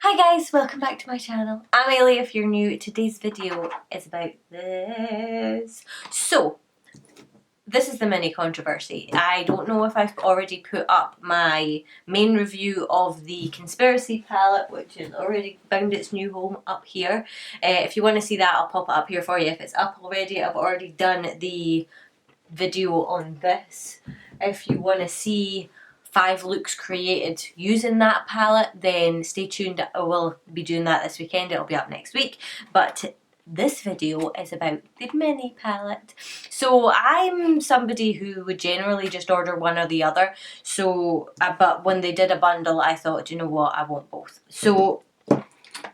Hi guys, welcome back to my channel. I'm Ailey if you're new. Today's video is about this. So, this is the mini controversy. I don't know if I've already put up my main review of the Conspiracy palette, which has already found its new home up here. If you want to see that, I'll pop it up here for you. If it's up already, I've already done the video on this. If you want to see 5 looks created using that palette, then stay tuned. I will be doing that this weekend. It'll be up next week. But this video is about the mini palette. So I'm somebody who would generally just order one or the other. So, but when they did a bundle, I thought, you know what, I want both. So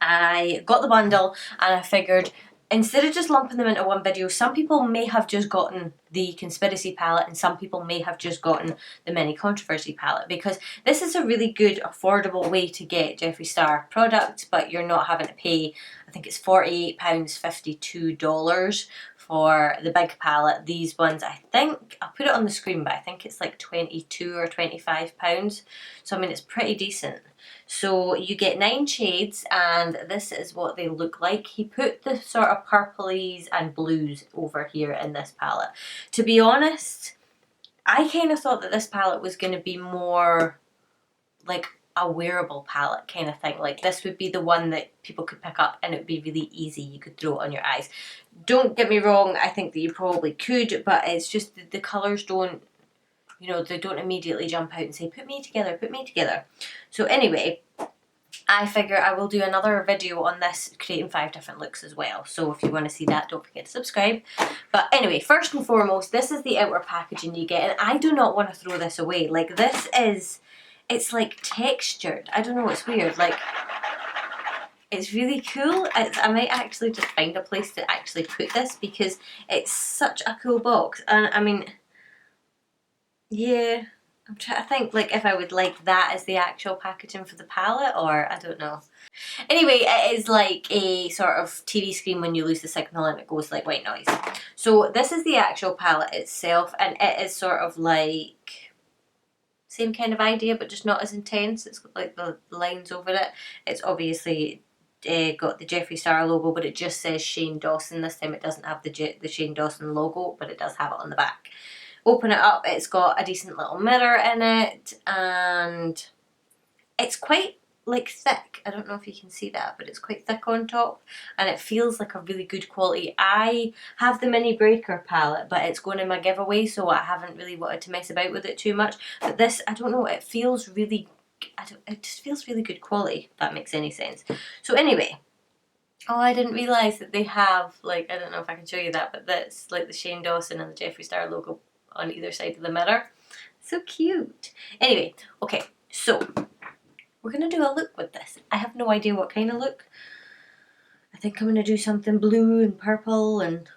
I got the bundle and I figured, instead of just lumping them into one video, some people may have just gotten the Conspiracy palette and some people may have just gotten the Mini Controversy palette, because this is a really good affordable way to get Jeffree Star products, but you're not having to pay, I think it's £48, $52 for the big palette. These ones, I think, I'll put it on the screen, but I think it's like £22 or £25. So I mean, it's pretty decent. So you get 9 shades and this is what they look like. He put the sort of purplies and blues over here in this palette. To be honest, I kind of thought that this palette was going to be more like a wearable palette kind of thing. Like this would be the one that people could pick up and it would be really easy. You could throw it on your eyes. Don't get me wrong, I think that you probably could, but it's just the colours don't, you know, they don't immediately jump out and say, put me together, put me together. So anyway, I figure I will do another video on this, creating 5 different looks as well. So if you want to see that, don't forget to subscribe. But anyway, first and foremost, this is the outer packaging you get. And I do not want to throw this away. Like this is, it's like textured. I don't know, it's weird. Like, it's really cool. I might actually just find a place to actually put this because it's such a cool box. And I mean, yeah, I'm trying to think like if I would like that as the actual packaging for the palette, or I don't know. Anyway, it is like a sort of TV screen when you lose the signal and it goes like white noise. So this is the actual palette itself, and it is sort of like same kind of idea but just not as intense. It's got like the lines over it. It's obviously got the Jeffree Star logo, but it just says Shane Dawson. This time it doesn't have the Shane Dawson logo, but it does have it on the back. Open it up, it's got a decent little mirror in it, and it's quite like thick. I don't know if you can see that, but it's quite thick on top and it feels like a really good quality. I have the Mini Breaker palette, but it's going in my giveaway, so I haven't really wanted to mess about with it too much. But this, I don't know, it feels really, it just feels really good quality, if that makes any sense. So anyway, oh, I didn't realise that they have, like, I don't know if I can show you that, but that's like the Shane Dawson and the Jeffree Star logo on either side of the mirror. So cute. Anyway, okay, so we're going to do a look with this. I have no idea what kind of look. I think I'm going to do something blue and purple and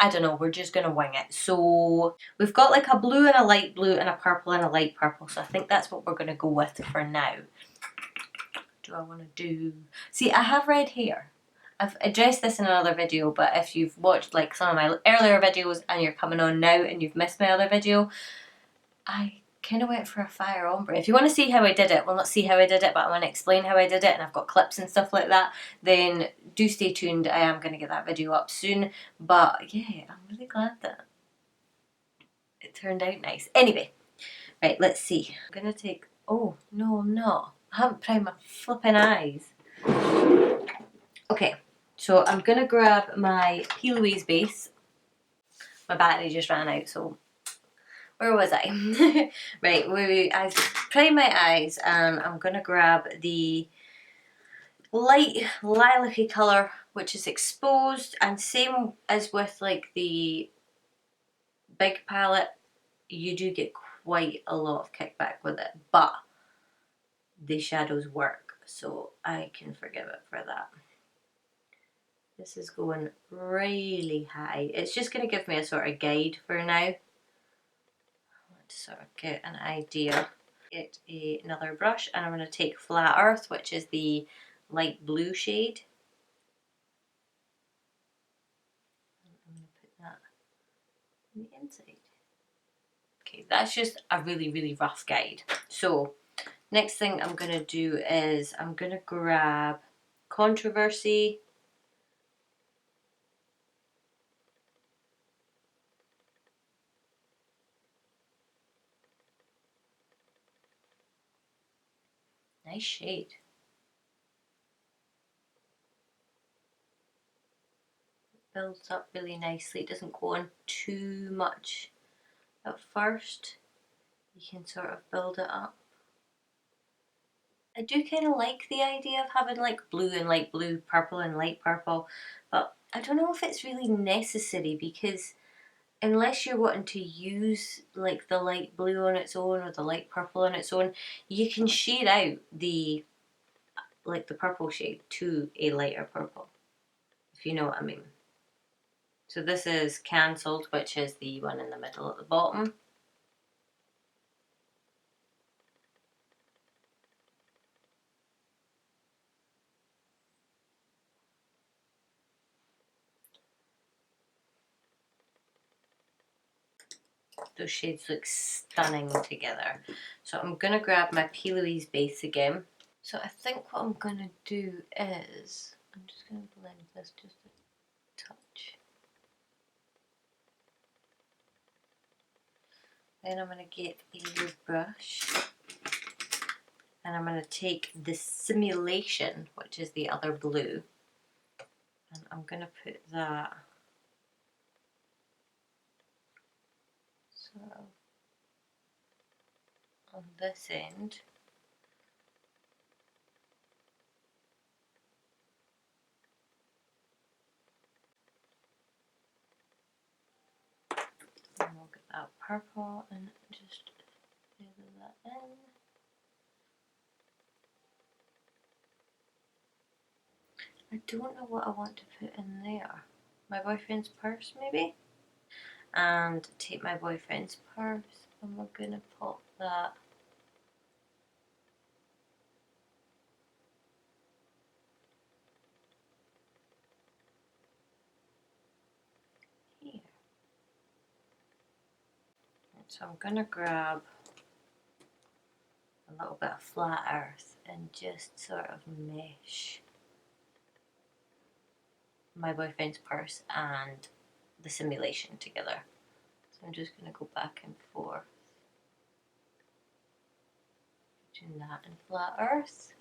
I don't know, we're just going to wing it. So we've got like a blue and a light blue and a purple and a light purple. So I think that's what we're going to go with for now. Do I want to do... See, I have red hair. I've addressed this in another video, but if you've watched like some of my earlier videos and you're coming on now and you've missed my other video, I kind of went for a fire ombre. If you want to see how I did it, well, not see how I did it, but I want to explain how I did it, and I've got clips and stuff like that, then do stay tuned. I am going to get that video up soon. But yeah, I'm really glad that it turned out nice. Anyway, right, let's see. I'm going to take... Oh, no, I'm not. I haven't primed my flipping eyes. Okay, so I'm going to grab my P. Louise base. My battery just ran out, so... Where was I? Right, I've primed my eyes and I'm going to grab the light lilac-y colour, which is exposed, and same as with like the big palette, you do get quite a lot of kickback with it, but the shadows work, so I can forgive it for that. This is going really high. It's just going to give me a sort of guide for now. To sort of get an idea. Get another brush and I'm going to take Flat Earth, which is the light blue shade. I'm going to put that on the inside. Okay, that's just a really, really rough guide. So Next thing I'm going to do is I'm going to grab Controversy. Nice shade. Builds up really nicely. It doesn't go on too much at first. You can sort of build it up. I do kind of like the idea of having like blue and light blue, purple and light purple, but I don't know if it's really necessary, because unless you're wanting to use like the light blue on its own or the light purple on its own, you can shade out the like the purple shade to a lighter purple, if you know what I mean. So this is Cancelled, which is the one in the middle at the bottom. Those shades look stunning together. So I'm going to grab my P. Louise base again. So I think what I'm going to do is, I'm just going to blend this just a touch. Then I'm going to get a new brush. And I'm going to take the Simulation, which is the other blue. And I'm going to put that sort of on this end. And we'll get that purple and just feather that in. I don't know what I want to put in there. My boyfriend's purse, maybe? And take my boyfriend's purse and we're gonna pop that here. So I'm gonna grab a little bit of flat earth and just sort of mesh my boyfriend's purse and the Simulation together. So I'm just gonna go back and forth between that and flat earth.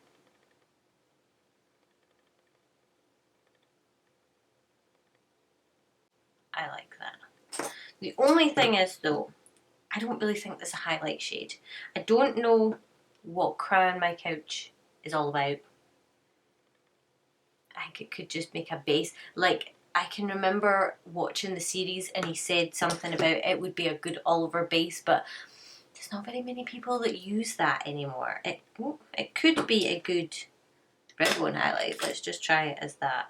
I like that. The only thing is though, I don't really think this is a highlight shade. I don't know what Cry on My Couch is all about. I think it could just make a base. Like, I can remember watching the series and he said something about it would be a good Oliver base, but there's not very many people that use that anymore. It could be a good red one highlight. Let's just try it as that.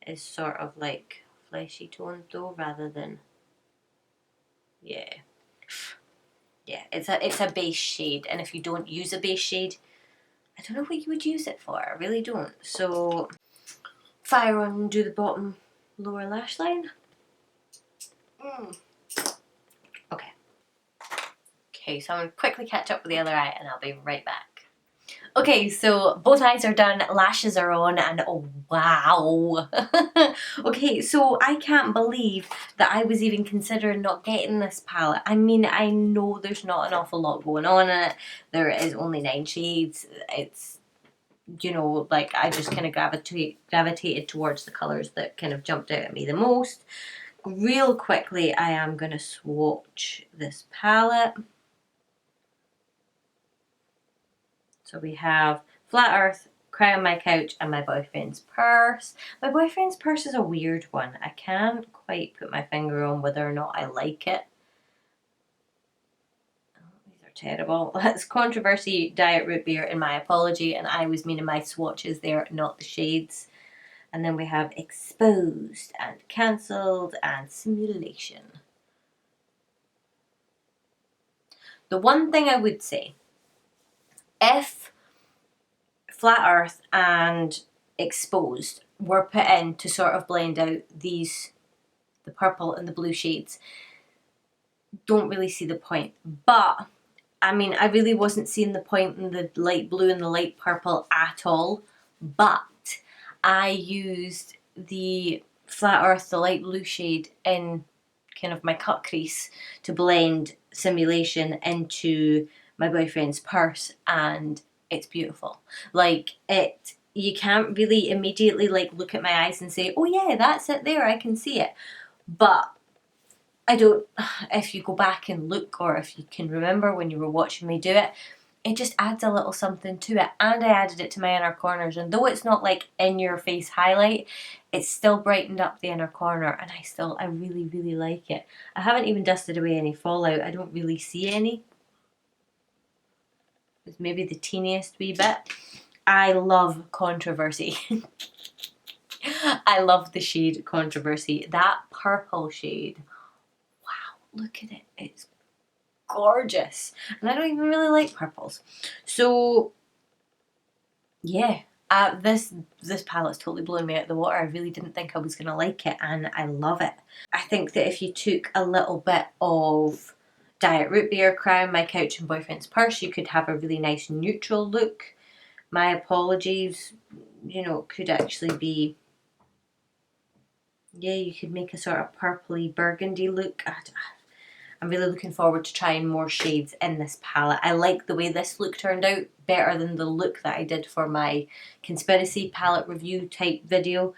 It's sort of like fleshy toned though, rather than, yeah. Yeah, it's a base shade, and if you don't use a base shade, I don't know what you would use it for. I really don't. So fire on and do the bottom lower lash line. Okay. Okay, so I'm going to quickly catch up with the other eye and I'll be right back. Okay, so both eyes are done, lashes are on, and oh wow. Okay, so I can't believe that I was even considering not getting this palette. I mean, I know there's not an awful lot going on in it. There is only 9 shades. It's, you know, like I just kind of gravitated towards the colours that kind of jumped out at me the most. Real quickly, I am going to swatch this palette. So we have Flat Earth, Cry on My Couch, and My Boyfriend's Purse. My Boyfriend's Purse is a weird one. I can't quite put my finger on whether or not I like it. Oh, these are terrible. That's Controversy, Diet Root Beer, and My Apology, and I was meaning my swatches there, not the shades. And then we have Exposed, and Cancelled, and Simulation. The one thing I would say, if Flat Earth and Exposed were put in to sort of blend out the purple and the blue shades, don't really see the point. But I mean, I really wasn't seeing the point in the light blue and the light purple at all, but I used the Flat Earth, the light blue shade, in kind of my cut crease to blend Simulation into my boyfriend's purse, and it's beautiful. Like, you can't really immediately like look at my eyes and say, oh yeah, that's it there, I can see it. But I don't, if you go back and look, or if you can remember when you were watching me do it, it just adds a little something to it. And I added it to my inner corners, and though it's not like in your face highlight, it's still brightened up the inner corner, and I really, really like it. I haven't even dusted away any fallout. I don't really see any. It's maybe the teeniest wee bit. I love Controversy. I love the shade Controversy. That purple shade, wow, look at it. It's gorgeous. And I don't even really like purples. So yeah, this palette's totally blown me out of the water. I really didn't think I was going to like it, and I love it. I think that if you took a little bit of Diet Root Beer, Crown, My Couch and Boyfriend's Purse, you could have a really nice neutral look. My Apologies, you know, could actually be, yeah, you could make a sort of purpley burgundy look. I'm really looking forward to trying more shades in this palette. I like the way this look turned out better than the look that I did for my conspiracy palette review type video.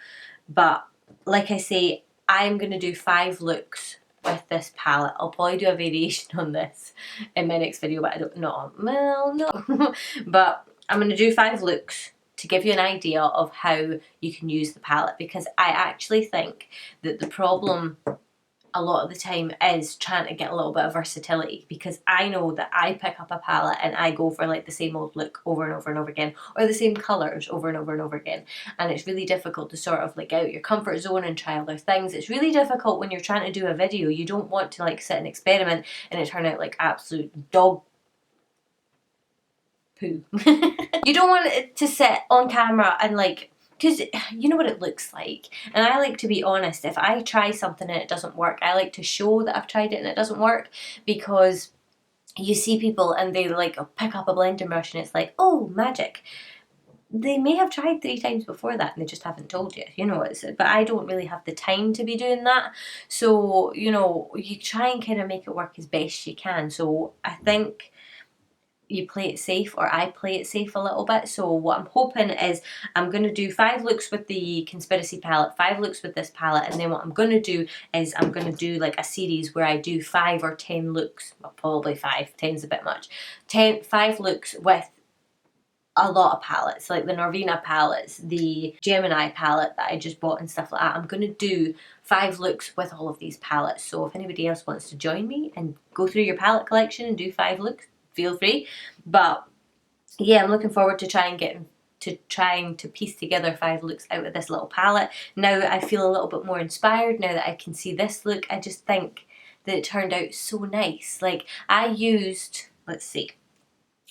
But like I say, I'm going to do 5 looks with this palette. I'll probably do a variation on this in my next video, but I don't know. Well, no. But I'm going to do 5 looks to give you an idea of how you can use the palette, because I actually think that the problem a lot of the time is trying to get a little bit of versatility, because I know that I pick up a palette and I go for like the same old look over and over and over again, or the same colours over and over and over again, and it's really difficult to sort of like out your comfort zone and try other things. It's really difficult when you're trying to do a video. You don't want to like sit and experiment and it turn out like absolute dog poo. You don't want it to sit on camera and like, because you know what it looks like, and I like to be honest. If I try something and it doesn't work, I like to show that I've tried it and it doesn't work, because you see people and they like pick up a blending brush and it's like, oh, magic. They may have tried 3 times before that and they just haven't told you, you know. But I don't really have the time to be doing that, so you know, you try and kind of make it work as best you can. So I think you play it safe, or I play it safe a little bit. So what I'm hoping is I'm going to do 5 looks with the conspiracy palette, 5 looks with this palette, and then what I'm going to do is I'm going to do like a series where I do 5 or 10 looks, well, probably 5, 10's a bit much, 5 looks with a lot of palettes, like the Norvina palettes, the Gemini palette that I just bought and stuff like that. I'm going to do 5 looks with all of these palettes. So if anybody else wants to join me and go through your palette collection and do 5 looks, feel free. But yeah, I'm looking forward to trying to piece together 5 looks out of this little palette. Now I feel a little bit more inspired now that I can see this look. I just think that it turned out so nice. Like I used, let's see,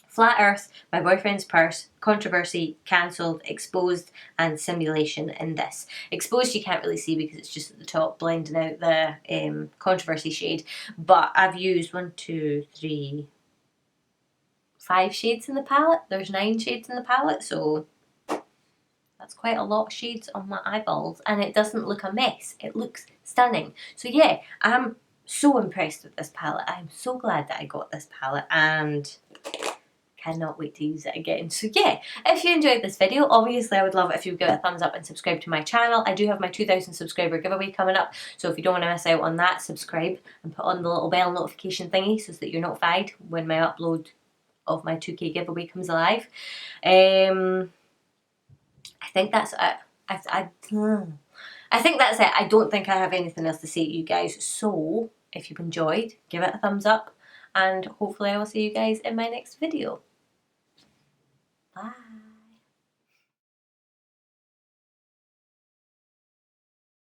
Flat Earth, My Boyfriend's Purse, Controversy, Cancelled, Exposed and Simulation in this. Exposed you can't really see because it's just at the top blending out the Controversy shade, but I've used 1, 2, 3, 5 shades in the palette. There's 9 shades in the palette, so that's quite a lot of shades on my eyeballs, and it doesn't look a mess. It looks stunning. So yeah, I'm so impressed with this palette. I'm so glad that I got this palette and cannot wait to use it again. So yeah, if you enjoyed this video, obviously I would love it if you would give it a thumbs up and subscribe to my channel. I do have my 2,000 subscriber giveaway coming up, so if you don't want to miss out on that, subscribe and put on the little bell notification thingy so that you're notified when my upload of my 2K giveaway comes alive. I think that's it. I think that's it. I don't think I have anything else to say to you guys. So if you've enjoyed, give it a thumbs up, and hopefully I will see you guys in my next video. Bye.